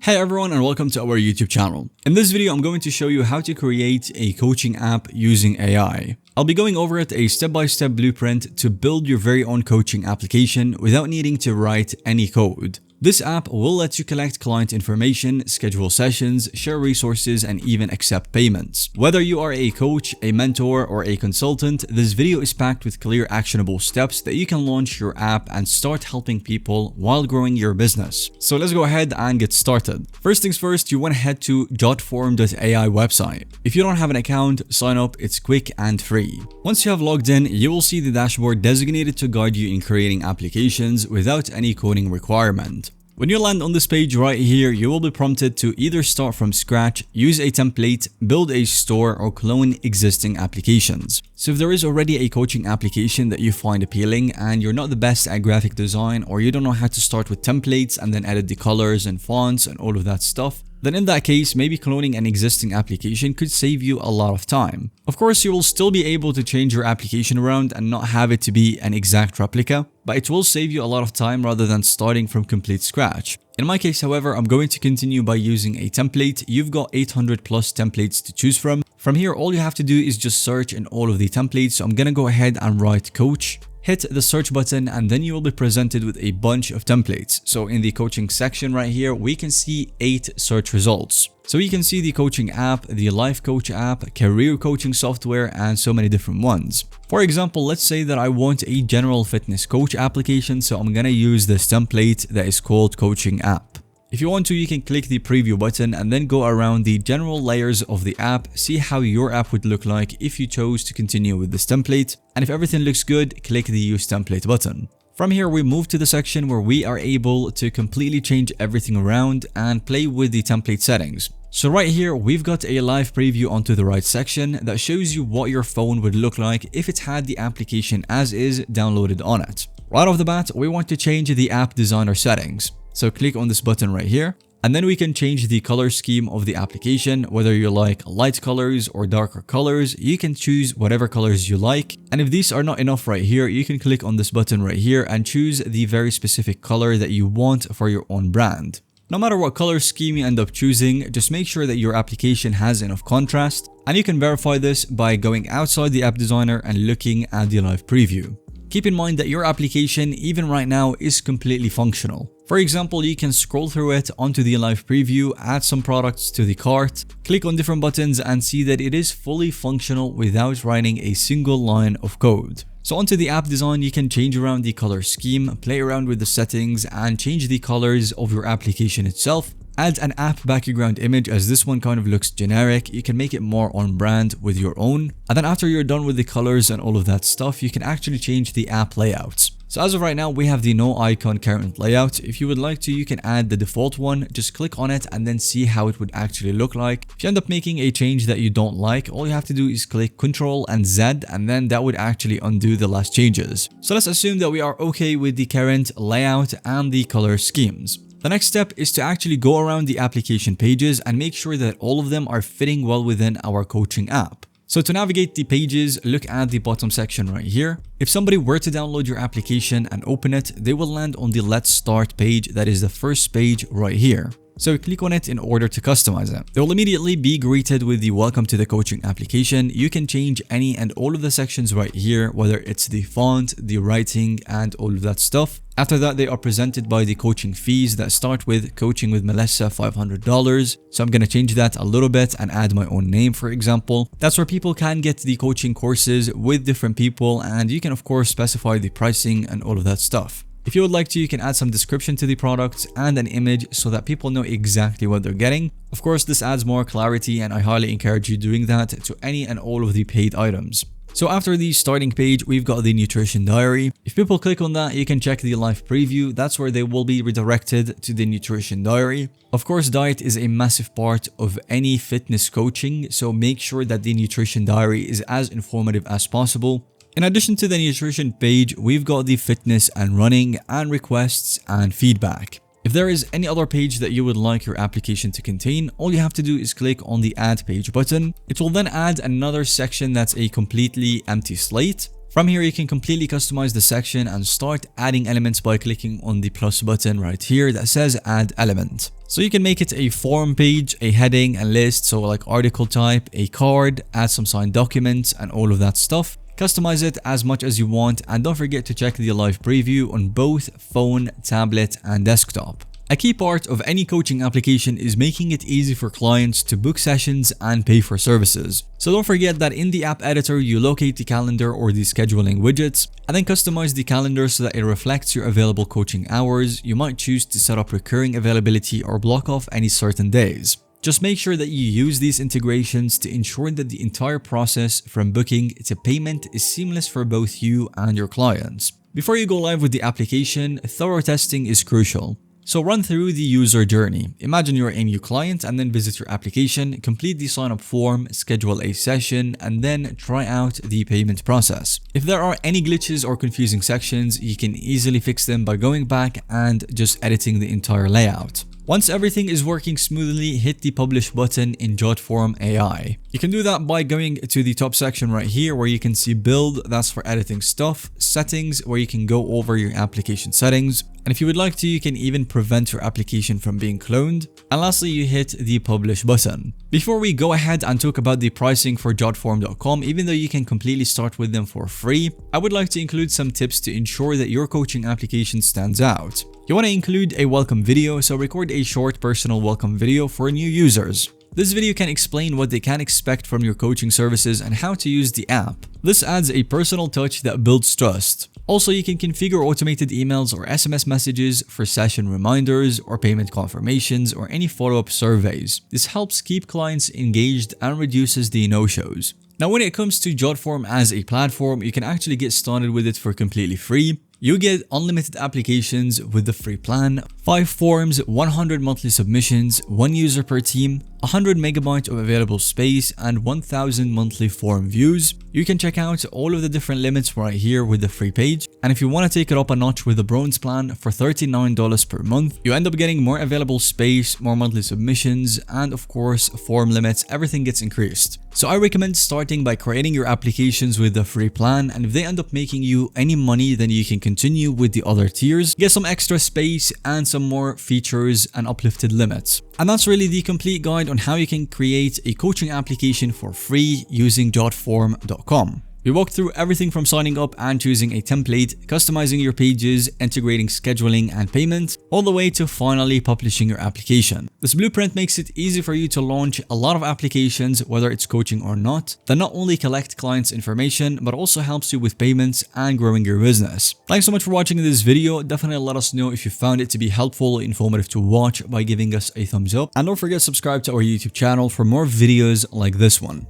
Hey everyone and welcome to our YouTube channel. In this video, I'm going to show you how to create a coaching app using AI. I'll be going over it a step-by-step blueprint to build your very own coaching application without needing to write any code. This app will let you collect client information, schedule sessions, share resources, and even accept payments. Whether you are a coach, a mentor, or a consultant, this video is packed with clear actionable steps that you can launch your app and start helping people while growing your business. So let's go ahead and get started. First things first, you want to head to Jotform.ai website. If you don't have an account, sign up, it's quick and free. Once you have logged in, you will see the dashboard designated to guide you in creating applications without any coding requirement. When you land on this page right here, you will be prompted to either start from scratch, use a template, build a store, or clone existing applications. So if there is already a coaching application that you find appealing and you're not the best at graphic design, or you don't know how to start with templates and then edit the colors and fonts and all of that stuff, then in that case, maybe cloning an existing application could save you a lot of time. Of course, you will still be able to change your application around and not have it to be an exact replica, but it will save you a lot of time rather than starting from complete scratch. In my case, however, I'm going to continue by using a template. You've got 800 plus templates to choose from. From here, all you have to do is just search in all of the templates. So I'm gonna go ahead and write coach. Hit the search button and then you will be presented with a bunch of templates. So in the coaching section right here, we can see 8 search results. So you can see the coaching app, the life coach app, career coaching software, and so many different ones. For example, let's say that I want a general fitness coach application. So I'm gonna use this template that is called coaching app. If you want to, you can click the preview button and then go around the general layers of the app, see how your app would look like if you chose to continue with this template. And if everything looks good, click the use template button. From here, we move to the section where we are able to completely change everything around and play with the template settings. So right here, we've got a live preview onto the right section that shows you what your phone would look like if it had the application as is downloaded on it. Right off the bat, we want to change the app designer settings. So click on this button right here, and then we can change the color scheme of the application. Whether you like light colors or darker colors, you can choose whatever colors you like. And if these are not enough right here, you can click on this button right here and choose the very specific color that you want for your own brand. No matter what color scheme you end up choosing, just make sure that your application has enough contrast, and you can verify this by going outside the app designer and looking at the live preview. Keep in mind that your application, even right now, is completely functional. For example, you can scroll through it onto the live preview, add some products to the cart, click on different buttons and see that it is fully functional without writing a single line of code. So onto the app design, you can change around the color scheme, play around with the settings, and change the colors of your application itself. Add an app background image, as this one kind of looks generic. You can make it more on brand with your own. And then after you're done with the colors and all of that stuff, you can actually change the app layouts. So as of right now, we have the no icon current layout. If you would like to, you can add the default one. Just click on it and then see how it would actually look like. If you end up making a change that you don't like, all you have to do is click Ctrl and Z, and then that would actually undo the last changes. So let's assume that we are okay with the current layout and the color schemes. The next step is to actually go around the application pages and make sure that all of them are fitting well within our coaching app. So to navigate the pages, look at the bottom section right here. If somebody were to download your application and open it, they will land on the Let's Start page. That is the first page right here. So click on it in order to customize it. They will immediately be greeted with the welcome to the coaching application. You can change any and all of the sections right here, whether it's the font, the writing, and all of that stuff. After that, they are presented by the coaching fees that start with coaching with Melissa $500. So I'm going to change that a little bit and add my own name, for example. That's where people can get the coaching courses with different people, and you can of course specify the pricing and all of that stuff. If you would like to, you can add some description to the products and an image so that people know exactly what they're getting. Of course, this adds more clarity, and I highly encourage you doing that to any and all of the paid items. So after the starting page, we've got the nutrition diary. If people click on that, you can check the live preview. That's where they will be redirected to the nutrition diary. Of course, diet is a massive part of any fitness coaching, so make sure that the nutrition diary is as informative as possible. In addition to the nutrition page, we've got the fitness and running and requests and feedback. If there is any other page that you would like your application to contain, all you have to do is click on the add page button. It will then add another section that's a completely empty slate. From here, you can completely customize the section and start adding elements by clicking on the plus button right here that says add element. So you can make it a form page, a heading, a list, so like article type, a card, add some signed documents and all of that stuff. Customize it as much as you want, and don't forget to check the live preview on both phone, tablet and desktop. A key part of any coaching application is making it easy for clients to book sessions and pay for services. So don't forget that in the app editor, you locate the calendar or the scheduling widgets and then customize the calendar so that it reflects your available coaching hours. You might choose to set up recurring availability or block off any certain days. Just make sure that you use these integrations to ensure that the entire process from booking to payment is seamless for both you and your clients. Before you go live with the application, thorough testing is crucial. So run through the user journey. Imagine you're a new client and then visit your application, complete the sign up form, schedule a session, and then try out the payment process. If there are any glitches or confusing sections, you can easily fix them by going back and just editing the entire layout. Once everything is working smoothly, hit the publish button in Jotform AI. You can do that by going to the top section right here where you can see build, that's for editing stuff, settings where you can go over your application settings, and if you would like to, you can even prevent your application from being cloned, and lastly you hit the publish button. Before we go ahead and talk about the pricing for Jotform.com, even though you can completely start with them for free, I would like to include some tips to ensure that your coaching application stands out. You want to include a welcome video, so record a short personal welcome video for new users. This video can explain what they can expect from your coaching services and how to use the app. This adds a personal touch that builds trust. Also, you can configure automated emails or SMS messages for session reminders or payment confirmations or any follow-up surveys. This helps keep clients engaged and reduces the no-shows. Now, when it comes to Jotform as a platform, you can actually get started with it for completely free. You get unlimited applications with the free plan, 5 forms, 100 monthly submissions, 1 user per team, 100 megabytes of available space, and 1000 monthly form views. You can check out all of the different limits right here with the free page. And if you want to take it up a notch with the bronze plan for $39 per month, you end up getting more available space, more monthly submissions, and of course, form limits, everything gets increased. So I recommend starting by creating your applications with the free plan, and if they end up making you any money, then you can continue with the other tiers, get some extra space and some more features and uplifted limits. And that's really the complete guide on how you can create a coaching application for free using Jotform.com. We walked through everything from signing up and choosing a template, customizing your pages, integrating scheduling and payment, all the way to finally publishing your application. This blueprint makes it easy for you to launch a lot of applications, whether it's coaching or not, that not only collect clients' information, but also helps you with payments and growing your business. Thanks so much for watching this video. Definitely let us know if you found it to be helpful or informative to watch by giving us a thumbs up. And don't forget to subscribe to our YouTube channel for more videos like this one.